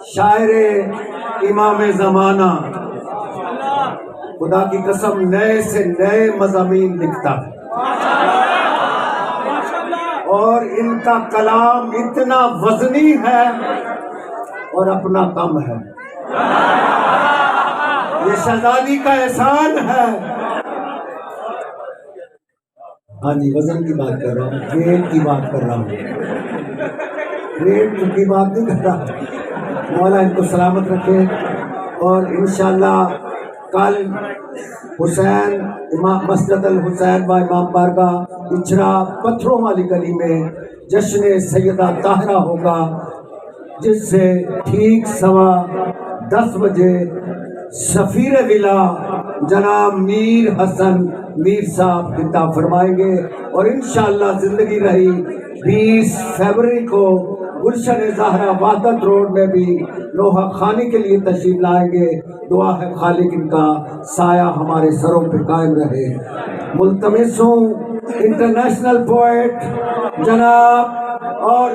शायरे इमाम ज़माना खुदा की कसम नए से नए मज़ामीन लिखता है और इनका कलाम इतना वजनी है और अपना कम है। ये शहजादी का एहसान है। हाँ जी, वजन की बात कर रहा हूँ, वेट की बात कर रहा हूँ, वेट की बात नहीं कर रहा। मौला इनको सलामत रखे और इंशाअल्लाह कल हुसैन इमाम मस्जिद अल हुसैन व इमाम बारगाह इचरा पत्थरों वाली गली में जश्न सैयदा ताहरा होगा, जिससे ठीक 10:15 बजे सफीर विला जनाब मीर हसन मीर साहब खिताब फरमाएंगे और इंशाअल्लाह जिंदगी रही 20 फरवरी को गुलशन ज़हरा वादत रोड में भी लोहा खानी के लिए तशरीफ लाएंगे। दुआ है खालिक इनका साया हमारे सरों पे कायम रहे। मुल्तमिस हूँ इंटरनेशनल पोएट जनाब और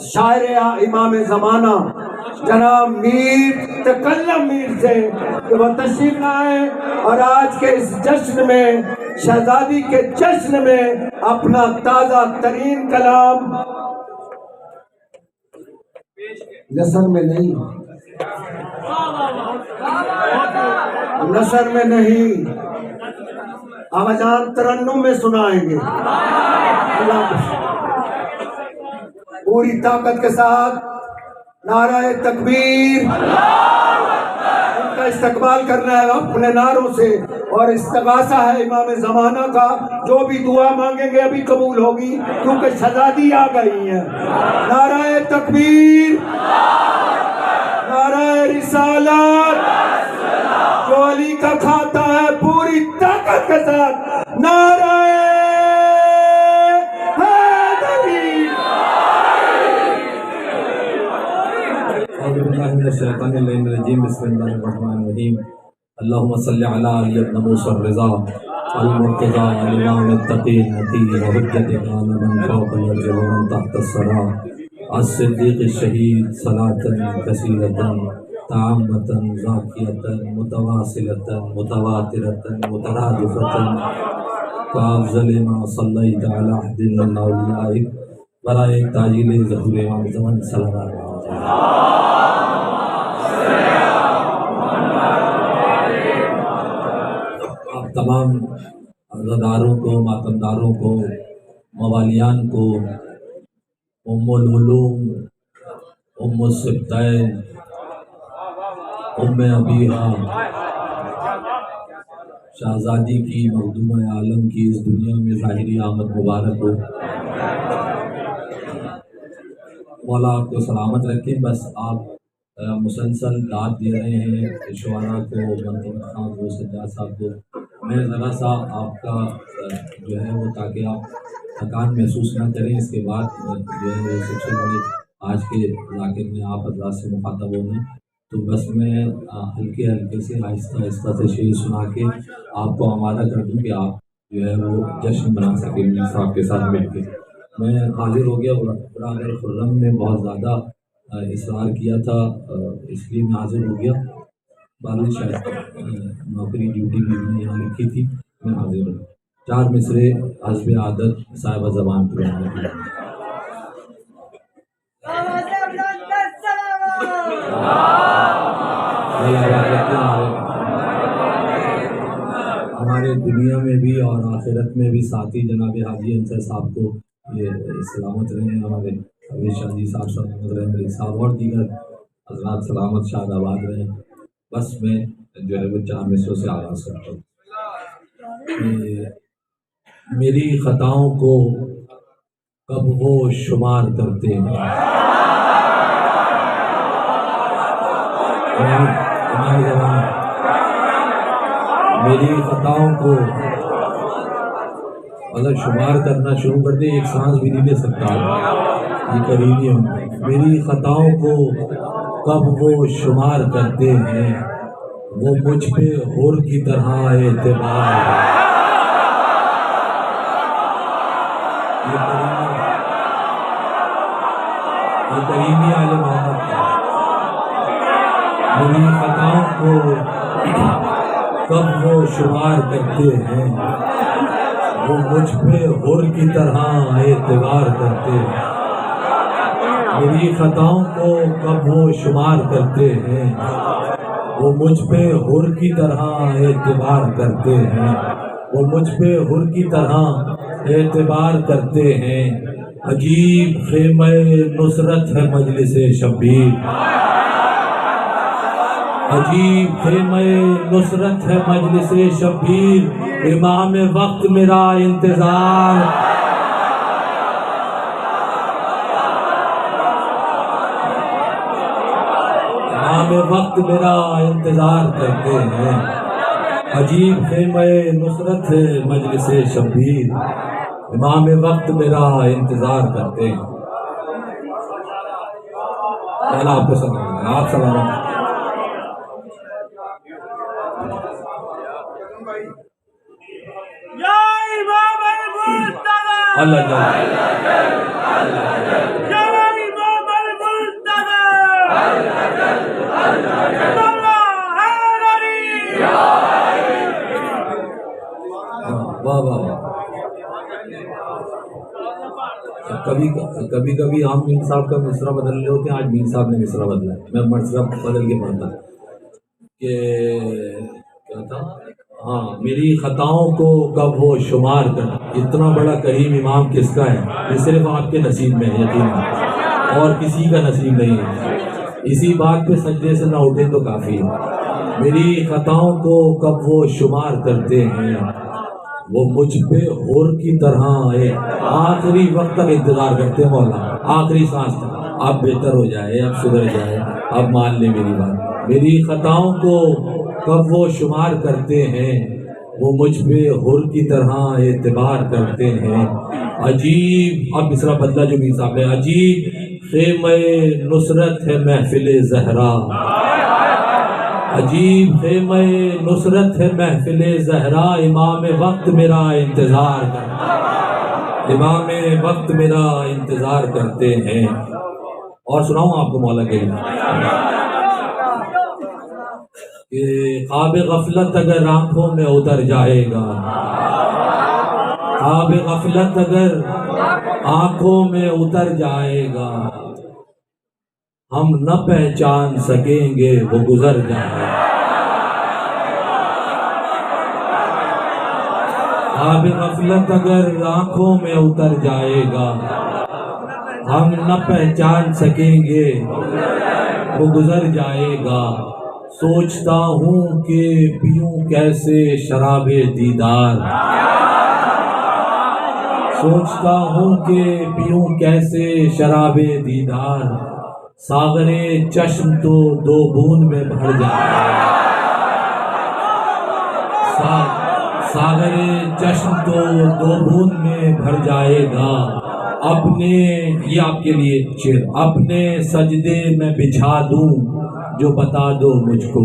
शायर इमाम ज़माना जनाब मीर तकल्लम मीर से कि वह तशरीफ लाए और आज के इस जश्न में, शहजादी के जश्न में अपना ताज़ा तरीन कलाम नसर में नहीं, नसर में नहीं, आवाजान तरन्नुम में सुनाएंगे। पूरी ताकत के साथ नाराए तकबीर, उनका इस्तकबाल करना है अपने नारों से और इस्तगासा है इमाम ज़माना का। जो भी दुआ मांगेंगे अभी कबूल होगी क्योंकि शहजादी आ गई है। नाराए तकबीर, नाराए रिसालत, जो अली का खाता है पूरी ताकत के साथ नाराए अल्लाहुम्मा सल्ली अला अली इब्न मूसा रिज़ा अल मुर्तज़ा अल इमाम तक़ी नती व हुज्जत आलम फौक़ अल अर्ज़ व मन तहत अस्सरा अस-सिद्दीक़ अश-शहीद सलातन कसीरतन ताम्मतन ज़ाकियतन मुतवासिलतन मुतवातिरतन मुतरादिफ़तन काफ़ज़ल मा सल्लैत अला अहदिन मिन औलियाइक बराए ताजील ज़हूर इमाम ज़मान सल्लल्लाहु अलैहि वसल्लम। तमाम अज़ादारों को, मातमदारों को, मवालियान को, उम्मुल उलूम, उम्मुस सिब्तैन, उम्मे अबीहा, शहजादी की मखदूम आलम की इस दुनिया में ज़ाहिरी आमद मुबारक हो। मौला आपको सलामत रखे। बस आप मुसलसल दाद दे रहे हैं शुआरा को, मंतून खान को, सज्जाद साहब को। मैं ज़रा सा आपका जो है वो, ताकि आप थकान महसूस ना करें, इसके बाद जो है वो सबसे बड़े आज के ज़ाकिर में आप हज़रात से मुखातब होना, तो बस मैं हल्के हल्के से आहिस्ता आहिस्ता से शेर सुना के आपको आमादा कर दूँ कि आप जो है वो जश्न बना सकें मीर साहब के साथ मिल के। मैं हाजिर हो गया। बुरहान खुर्रम ने बहुत ज़्यादा इसरार किया था, इसलिए मैं हाजिर हो गया। बाद में शायद नौकरी ड्यूटी भी मैंने यहाँ लिखी थी, मैं हाजिर हूँ। 4 मिसरे हस्ब आदत साहिब ज़बान पुराना। हमारे दुनिया में भी और आखिरत में भी साथी जनाब हाजी अंसर साहब को ये सलामत रहे, हमारे अभी शादी साहब सलामत रहे, मलिक साहब और दीगर हजरात सलामत शाद आबाद रहे। बस मैं जो है वो 4 मिसरों से आगाज़ करता हूँ। मेरी ख़ताओं को कब वो शुमार करते हैं, मेरी ख़ताओं को अगर शुमार करना शुरू कर दे, एक सांस भी नहीं ले सकता ये करीबी हम। मेरी ख़ताओं को कब वो शुमार करते हैं, वो मुझ पे हुर की तरह एतबार है। ये करीमी आले मोहम्मद है। मेरी खताओं को कब वो शुमार करते हैं, वो मुझ पे हुर की तरह एतबार करते हैं। मेरी खताओं को कब वो शुमार करते हैं, वो मुझ पे हुर की तरह एतबार करते हैं। वो मुझ पे हुर की तरह एतबार करते हैं। अजीब ख़ेमे नुसरत है मजलिसे शब्बीर, अजीब ख़ेमे नुसरत है मजलिसे शब्बीर। इमाम वक्त मेरा इंतज़ार, इमाम वक्त मेरा इंतज़ार करते हैं। अजीब ख़ेमे नुसरत है मजलिसे शब्बीर, इमाम वक्त मेरा इंतज़ार करते हैं। पहला आपको सलाम है, आप सलाम। अल्लाह वाह वाह। कभी कभी हम मीर साहब का मिसरा बदल रहे होते हैं, आज मीर साहब ने मिसरा बदला है, मैं मिसरा बदल के पढ़ता कि क्या था। हाँ, मेरी खताओं को कब वो शुमार कर। इतना बड़ा करीम इमाम किसका है? ये सिर्फ आपके नसीब में है, यकीन और किसी का नसीब नहीं है। इसी बात पे सजदे से ना उठे तो काफ़ी है। मेरी खताओं को कब वो शुमार करते हैं, वो मुझ पे हुर की तरह है। आखिरी वक्त तक इंतजार करते हैं मौला, आखिरी सांस तक। अब बेहतर हो जाए, अब सुधर जाए, अब मान ले मेरी बात। मेरी खताओं को कब वो शुमार करते हैं, वो मुझ पे हुर की तरह एतबार करते हैं। अजीब, अब मिसरा बदला जो मीर साहब ने, अजीब ख़ेमे नुसरत है महफिले ज़हरा, अजीब ख़ेमे नुसरत है महफिले ज़हरा। इमाम वक्त मेरा इंतज़ार करते, इमाम वक्त मेरा इंतज़ार करते हैं। और सुनाऊँ आपको मौला के कि ख्वाब गफलत अगर आंखों में उतर जाएगा, ख्वाब गफलत अगर आंखों में उतर जाएगा, हम न पहचान सकेंगे वो गुजर जाएगा। ख्वाब गफलत अगर आंखों में उतर जाएगा, हम न पहचान सकेंगे वो गुजर जाएगा। सोचता हूँ कि पीऊं कैसे शराबे दीदार, सोचता हूँ कि पीऊं कैसे शराबे दीदार। सागरे चश्म तो दो बूंद में भर जाए, सागरे चश्म तो दो बूंद में भर जाएगा। अपने, ये आपके लिए शेर, अपने सजदे में बिछा दूं जो बता दो मुझको,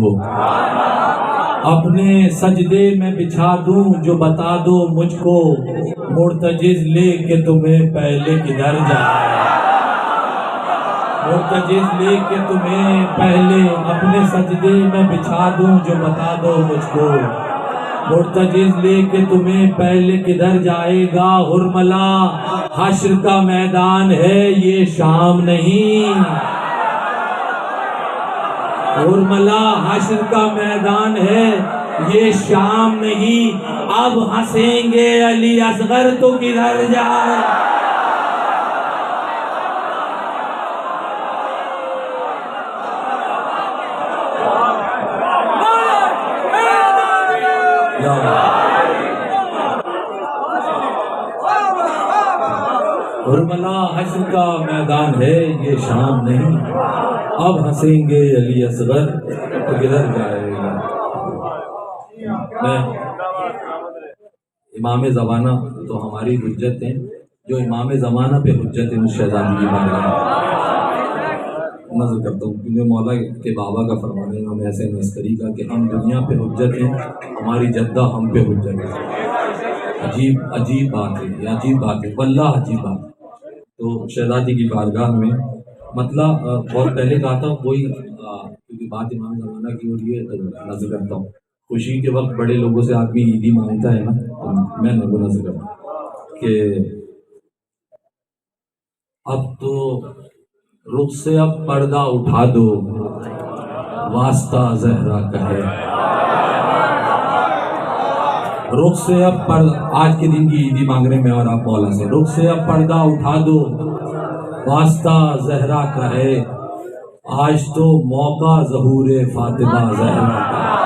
अपने सजदे में बिछा दूं जो बता दो मुझको। मुर्तजिज लेके तुम्हें पहले किधर जाए, मुर्तजिज लेके तुम्हें पहले अपने सजदे में बिछा दूं जो बता दो मुझको। मुर्तजिज लेके तुम्हें पहले किधर जाएगा। हुरमला हश्र का मैदान है ये शाम नहीं, हुरमला हश्र का मैदान है ये शाम नहीं। अब हंसेंगे अली असगर तो किधर जाए। हुरमला हश्र का मैदान है ये शाम नहीं, अब हंसेंगे अली असगर तो किधर जाएगा। मैं इमाम ज़माना तो हमारी हुज्जत हैं, जो इमाम ज़माना पे हुज्जत है उस शहज़ादी की बात नज़र करता हूँ, क्योंकि मौला के बाबा का फरमाना है हमें ऐसे नस्करी का कि हम दुनिया पे हुज्जत हैं, हमारी जद्दा हम पे हुज्जत है। अजीब अजीब बात है, ये अजीब बात है, वल्लाह अजीब बात है। तो शहज़ादी की बारगाह में मतलब बहुत पहले कहा था वही, क्योंकि बात इमाम ज़माना की हो रही है तो नज़र करता हूँ। खुशी के वक्त बड़े लोगों से आदमी ईदी मांगता है ना, तो मैं नज़र करता हूँ कि अब तो रुख से अब पर्दा उठा दो, वास्ता जहरा का है। रुख से अब आज के दिन की ईदी मांग रहे मैं और आप मौला से, रुख से अब पर्दा उठा दो, वास्ता जहरा का है। आज तो मौका ज़हूरे फातिमा जहरा का है।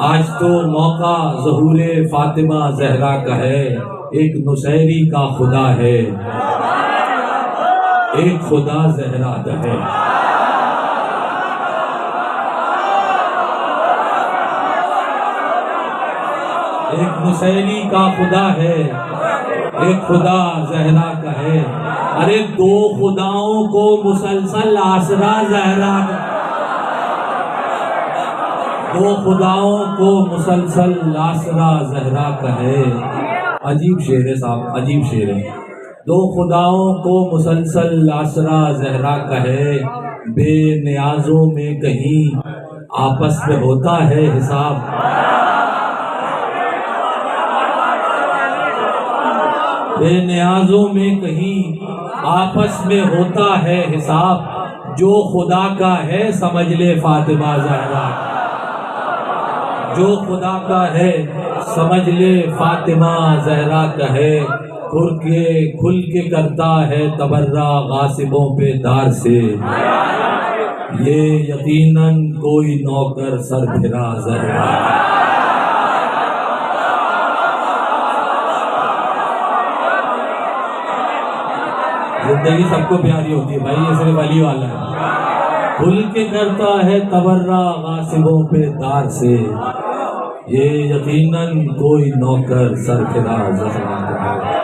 आज तो मौका ज़हूरे फातिमा जहरा का है। एक नुसैरी का खुदा है, एक खुदा जहरा का है। एक नुसैरी का खुदा है, एक खुदा जहरा का है। अरे दो खुदाओं को मुसलसल आसरा जहरा का, दो खुदाओं को मुसलसल आसरा जहरा का है। अजीब शेर है साहब, अजीब शेर है। दो खुदाओं को मुसलसल आसरा जहरा का है। बेनियाजों में कहीं आपस में होता है हिसाब, बेनियाजों में कहीं आपस में होता है हिसाब। जो खुदा का है समझ ले फातिमा जहरा, जो खुदा का है समझ ले फातिमा जहरा का है। खुल के करता है तबर्रा गासिबों पे दार से, ये यकीनन कोई नौकर सर फिरा जहरा। जिंदगी सबको प्यारी होती है भाई, ये सिर्फ वली वाला है। खुल के करता है तबर्रा गासिबों पे दार से, ये यकीनन कोई नौकर सर फिरा जहरा का है।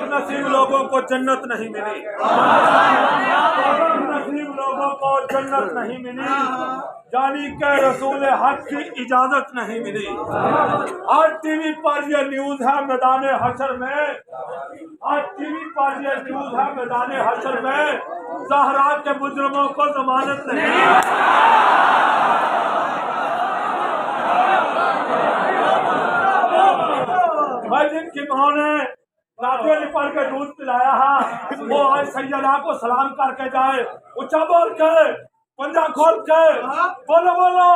नसीब लोगों को जन्नत नहीं मिली, नसीब लोगों को जन्नत नहीं मिली, जानी के रसूल हक की इजाजत नहीं मिली। आज टीवी पर ये न्यूज है मैदान हशर में, आज टीवी पर ये न्यूज है मैदान हशर में, ज़हरा के मुजरमों को जमानत नहीं। भाई जिनकी माँ ने रातें निपट के दूध पिलाया है, वो आज सैयदा को सलाम करके जाए। ऊंचा बोल के, पंजा खोल के बोलो बोलो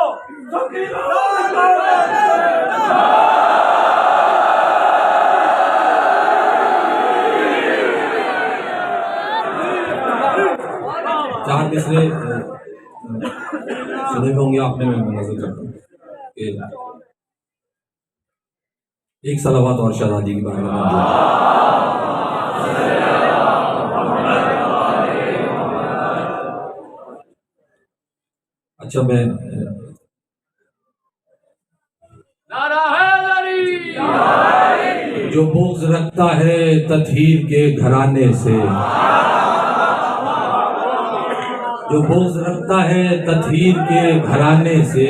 चार मिसरे सुने होंगे आपने, मैं नजर करता हूँ कि एक सलावत और शहजादी की बात में। अच्छा मैं जो बुग़्ज़ रखता है तत्हीर के घराने से, जो बुग़्ज़ रखता है तत्हीर के घराने से,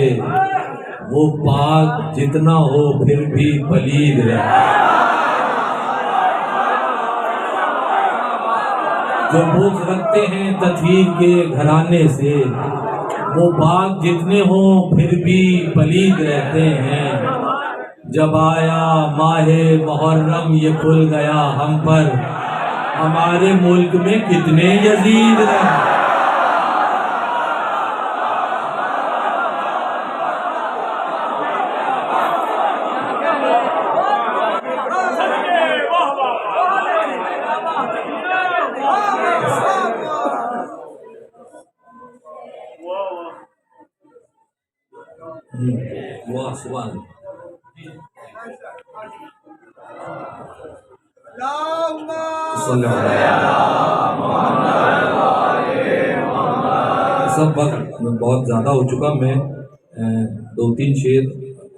वो पाक जितना हो फिर भी पलीद रहता है। जो बुग़्ज़ रखते हैं तत्हीर के घराने से, वो बाग जितने हो फिर भी पलीद रहते हैं। जब आया माहे मुहर्रम ये खुल गया हम पर, हमारे मुल्क में कितने यजीद रहे। वाह सुभान सब वक्त बहुत ज़्यादा हो चुका। मैं दो तीन शेर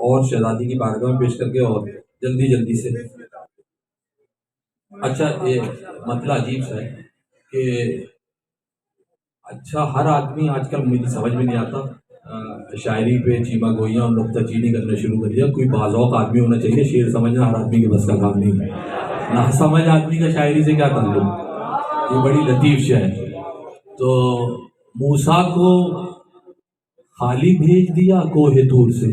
और शहजादी की बारगाह में पेश करके और जल्दी से। अच्छा ये मतलब अजीब सा है कि अच्छा, हर आदमी आजकल मुझे समझ में नहीं आता, शायरी पे चीमा गोइयाँ और नुक्ताचीनी करना शुरू कर दिया। कोई बाज़ौक़ आदमी होना चाहिए, शेर समझना हर आदमी के बस का काम नहीं है। ना समझ आदमी का शायरी से क्या ताल्लुक, ये बड़ी लतीफ़ शायर। तो मूसा को खाली भेज दिया कोहे तूर से,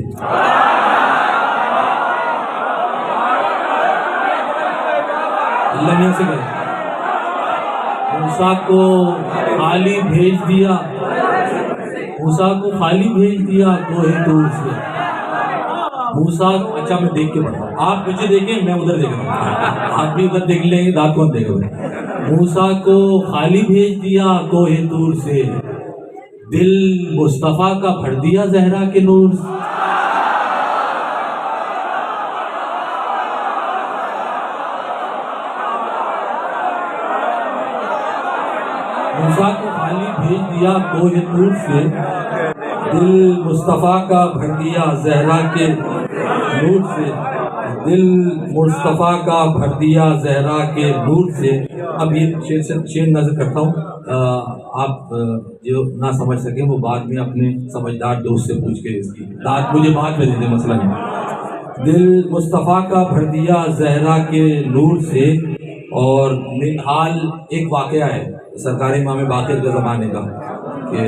अल्लाह ने ऐसे कहा, मूसा को खाली भेज दिया, मूसा को खाली भेज दिया कोहे तूर से। मूसा, अच्छा मैं देख के पढ़ा, आप मुझे देखें मैं उधर देख रहा हूँ, आप भी उधर देख लेंगे, दांत कौन देगा। मूसा को खाली भेज दिया कोहे तूर से, दिल मुस्तफ़ा का भर दिया जहरा के नूर से। मूसा को खाली भेज दिया कोहे तूर से, दिल मुस्तफ़ा का भर दिया जहरा के नूर से, दिल मुस्तफ़ा का भर दिया जहरा के नूर से। अब ये शेर नज़र करता हूँ, आप जो ना समझ सके वो बाद में अपने समझदार दोस्त से पूछ के इसकी दाद मुझे बाद में दे दे, मसला नहीं। दिल मुस्तफ़ा का भर दिया जहरा के नूर से। और मिनहाल एक वाक़या है सरकारी इमाम बाक़िर के ज़माने का, कि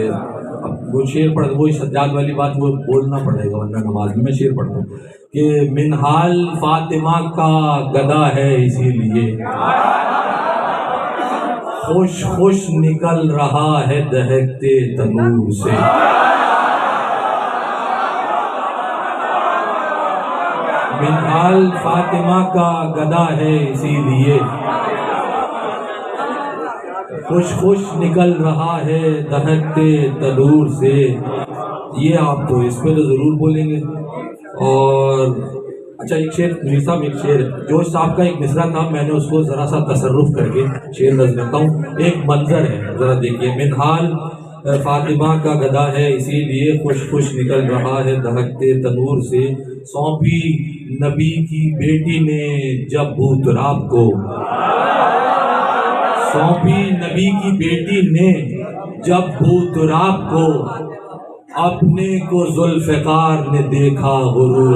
अब वो शेर पढ़, वो सज्जाद वाली बात वो बोलना पड़ेगा वरना नमाज में। मैं शेर पढ़ता हूँ कि मिनहाल फातिमा का गदा है इसीलिए, खुश खुश निकल रहा है दहकते तनूर से। मिनहाल फातिमा का गदा है इसीलिए, खुश खुश निकल रहा है दहकते तनूर से। ये आप तो इस पे तो ज़रूर बोलेंगे। और अच्छा, एक शेर मीर साहब, एक शेर जोश साहब का एक मिसरा था, मैंने उसको ज़रा सा तसर्रुफ करके शेर नज़र करता हूँ। एक मंजर है, ज़रा देखिए। मिनहाल फातिमा का गदा है इसीलिए, खुश खुश निकल रहा है दहकते तनूर से। सौंपी नबी की बेटी ने जब बूतराब को, सौंपी नबी की बेटी ने जब बूतराब को, अपने को जुल्फ़िकार ने देखा गुरूर।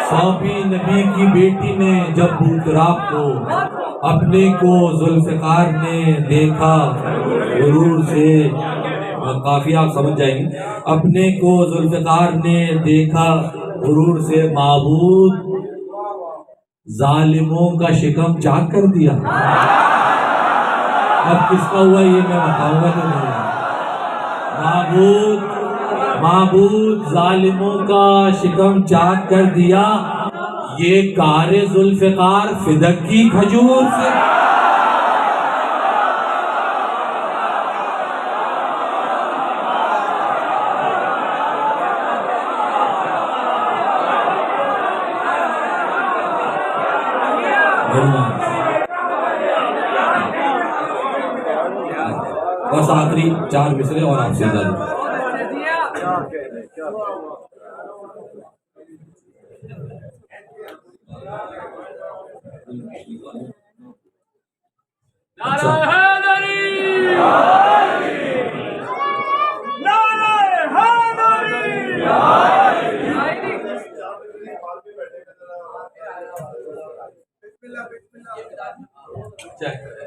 सौंपी नबी की बेटी ने जब बूतराब को, अपने को जुल्फ़िकार ने देखा गुरूर से। काफी आप समझ जाएंगे। अपने को जुल्फ़िकार ने देखा गुरूर से, माबूद जालिमों का शिकम चाक कर दिया। अब किसका हुआ ये मैं बताऊंगा तो नहीं। माबूद जालिमों का शिकम चाक कर दिया, ये कारे जुल्फ़िकार फिदक की खजूर से। बस आखिरी 4 मिसरे और आपसे ज्यादा।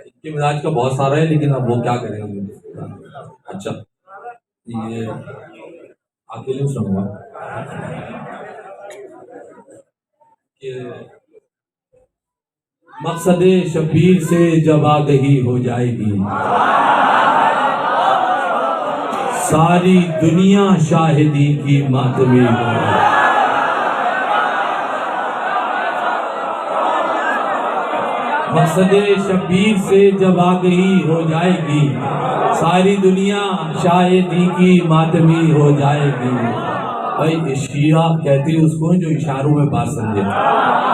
इनके मिजाज का बहुत सारा है, लेकिन अब वो क्या करेंगे। अच्छा, ये अकेले सुनूंगा कि मकसदे शबीर से जब आगही हो जाएगी, सारी दुनिया शाहिदी की मातमी होगी। मकसदे शबीर से जब आगही हो जाएगी, सारी दुनिया शाहिदी की मातमी हो जाएगी। भाई शिया कहती है उसको जो इशारों में बात समझे,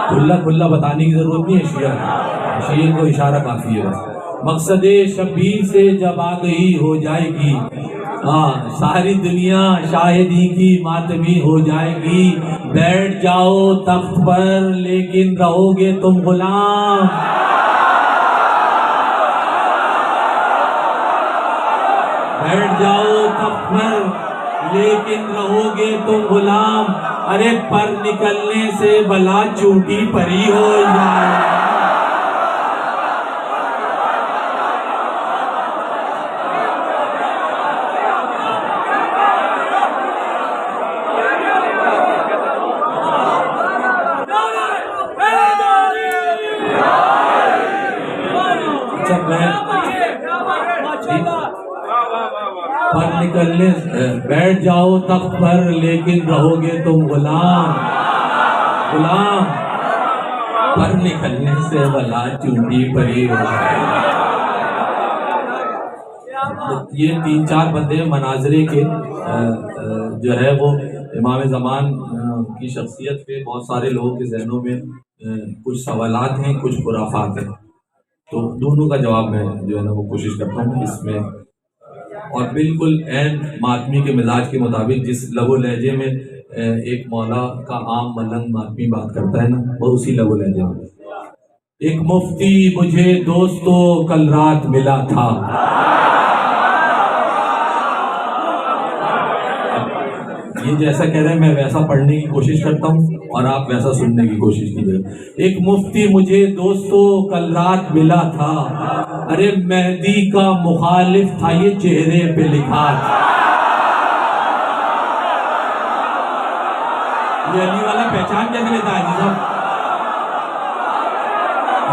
खुल्ला खुल्ला बताने की जरूरत नहीं है। शिया को इशारा काफी है बस। मकसदे शबीर से जब आगही हो जाएगी, हाँ, सारी दुनिया शाहिदी की मातमी हो जाएगी, बैठ जाओ तख्त पर लेकिन रहोगे तुम गुलाम। बैठ जाओ तख्त पर लेकिन रहोगे तुम गुलाम। अरे पर निकलने से भला चूटी परी हो जाए। पर निकलने बैठ जाओ तख्त पर लेकिन रहोगे तुम गुलाम। गुलाम पर निकलने से भला चूंटी परी हो जाए। ये 3-4 बंदे मनाजरे के जो है वो इमाम ज़मान की शख्सियत पे बहुत सारे लोगों के जहनों में कुछ सवालात हैं, कुछ खुराफात हैं। तो दोनों का जवाब मैं जो है ना वो कोशिश करता हूँ इसमें, और बिल्कुल ऐन मातमी के मिजाज के मुताबिक जिस लबो लहजे में एक मौला का आम मलंग मातमी बात करता है ना, वो उसी लबो लहजे में। एक मुफ्ती मुझे दोस्तों कल रात मिला था। ये जैसा कह रहे हैं मैं वैसा पढ़ने की कोशिश करता हूँ और आप वैसा सुनने की कोशिश कीजिए। एक मुफ्ती मुझे दोस्तों कल रात मिला था, अरे मेहदी का मुखालिफ था ये चेहरे पे लिखा था। ये अली वाला पहचान कैसे लेता है साहब?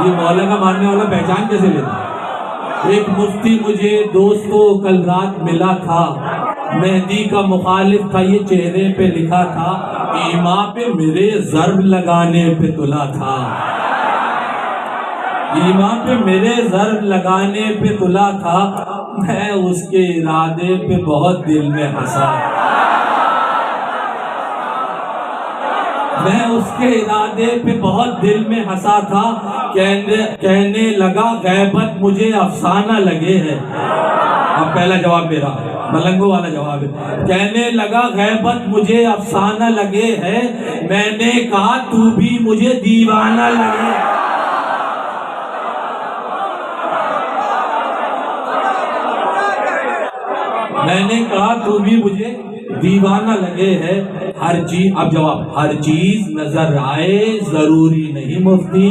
ये मौला का मानने वाला पहचान कैसे लेता है? एक मुफ्ती मुझे दोस्तों कल रात मिला था, मेहदी का मुखालिफ था ये चेहरे पे लिखा था, ईमा पे मेरे ज़र्ब लगाने पे तुला था। ईमा पे मेरे ज़र्ब लगाने पे तुला था, मैं उसके इरादे पे बहुत दिल में हंसा। मैं उसके इरादे पे बहुत दिल में हंसा था, कहने लगा गैबत मुझे अफसाना लगे है। अब पहला जवाब मेरा मलंगो वाला जवाब है। कहने लगा गैबत मुझे अफसाना लगे है, मैंने कहा तू भी मुझे दीवाना लगे। मैंने कहा तू भी मुझे दीवाना लगे है। हर चीज, अब जवाब, हर चीज नजर आए जरूरी नहीं मुफ्ती।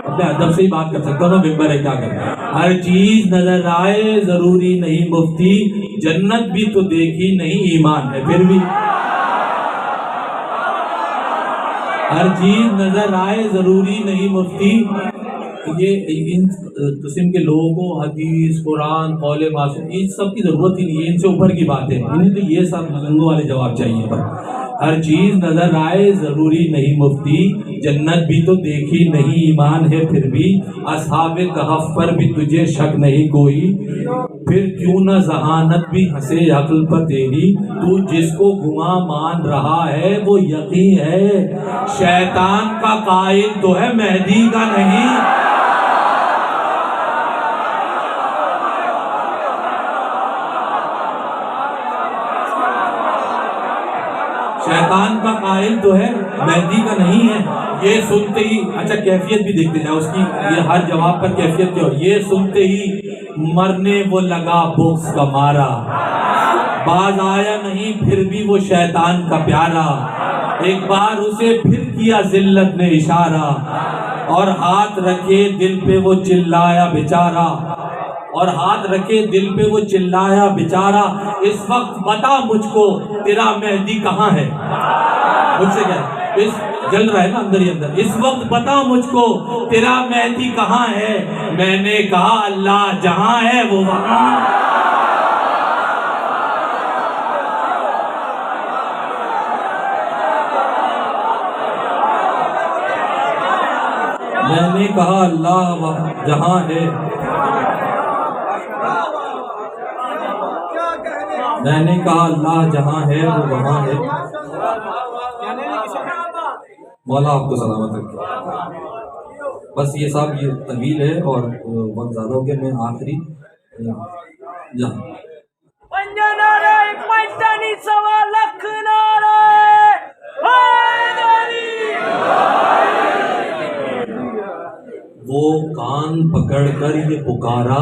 मैं अदब से ही बात कर सकता हूँ, मिंबर है क्या करना। हर चीज नजर आए जरूरी नहीं मुफ्ती, जन्नत भी तो देखी नहीं ईमान है फिर भी। हर चीज नजर आए जरूरी नहीं मुफ्ती। ये इन किस्म के लोगों को हदीस, कुरान, कौले मासूम इन सब की जरूरत ही नहीं है, इनसे ऊपर की बात है। इन्हें तो ये सब मलंगों वाले जवाब चाहिए था। हर चीज नजर आए जरूरी नहीं मुफ्ती, जन्नत भी तो देखी नहीं ईमान है फिर भी। असहाबे कहफ पर भी तुझे शक नहीं कोई, फिर क्यों न जहानत भी हंसे अक्ल पर तेरी। तू जिसको गुमा मान रहा है वो यकीन है, शैतान का कायल तो है मेहदी का नहीं। शैतान का कायल तो है मेहदी का नहीं है। ये सुनते ही, अच्छा कैफियत भी देखते जाओ उसकी, ये हर जवाब पर कैफियत क्या हो। ये सुनते ही मरने वो लगा बुक्स का मारा, बाज आया नहीं फिर भी वो शैतान का प्यारा। एक बार उसे फिर किया जिल्लत ने इशारा, और हाथ रखे दिल पे वो चिल्लाया बेचारा। और हाथ रखे दिल पे वो चिल्लाया बेचारा, इस वक्त बता मुझको तेरा मेहदी कहाँ है। मुझसे क्या इस जल रहा है ना अंदर ही अंदर, इस वक्त बता मुझको तेरा मेहदी कहाँ है। मैंने कहा अल्लाह जहाँ है वो वहाँ। मैंने कहा अल्लाह जहाँ है, मैंने कहा अल्लाह जहाँ है वो वहाँ है। मौला आपको सलामत रखे। बस ये साहब ये तवील है और वक्त ज़्यादा हो गया। मैं आखिरी जा पंजनारे पैठानी 1.25 लाख नारे हैदरी। वो कान पकड़कर ये पुकारा,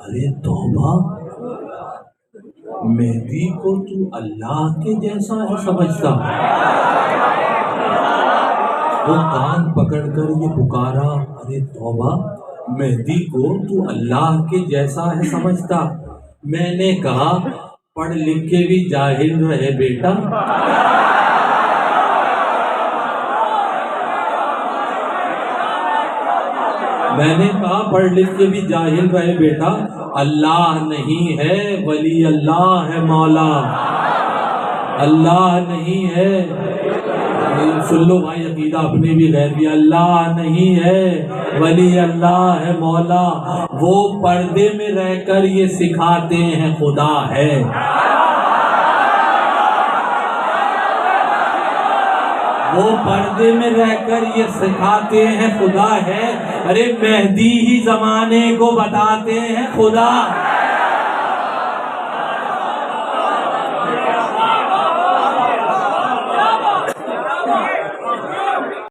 अरे तौबा, मेहदी को तू अल्लाह के जैसा है समझता। वो कान पकड़कर ये पुकारा, अरे तौबा, मेहदी को तू अल्लाह के जैसा है समझता। मैंने कहा, पढ़ लिख के भी जाहिल रहे बेटा। मैंने कहा, पढ़ लिख के भी जाहिल रहे बेटा, अल्लाह नहीं है वली अल्लाह है मौला। अल्लाह नहीं है, सुन लो भाई, अकीदा अपने भी गैर भी, अल्लाह नहीं है वली अल्लाह है मौला। वो पर्दे में रहकर ये सिखाते हैं खुदा है। वो पर्दे में रहकर ये सिखाते हैं खुदा है। अरे मेहदी ही जमाने को बताते हैं खुदा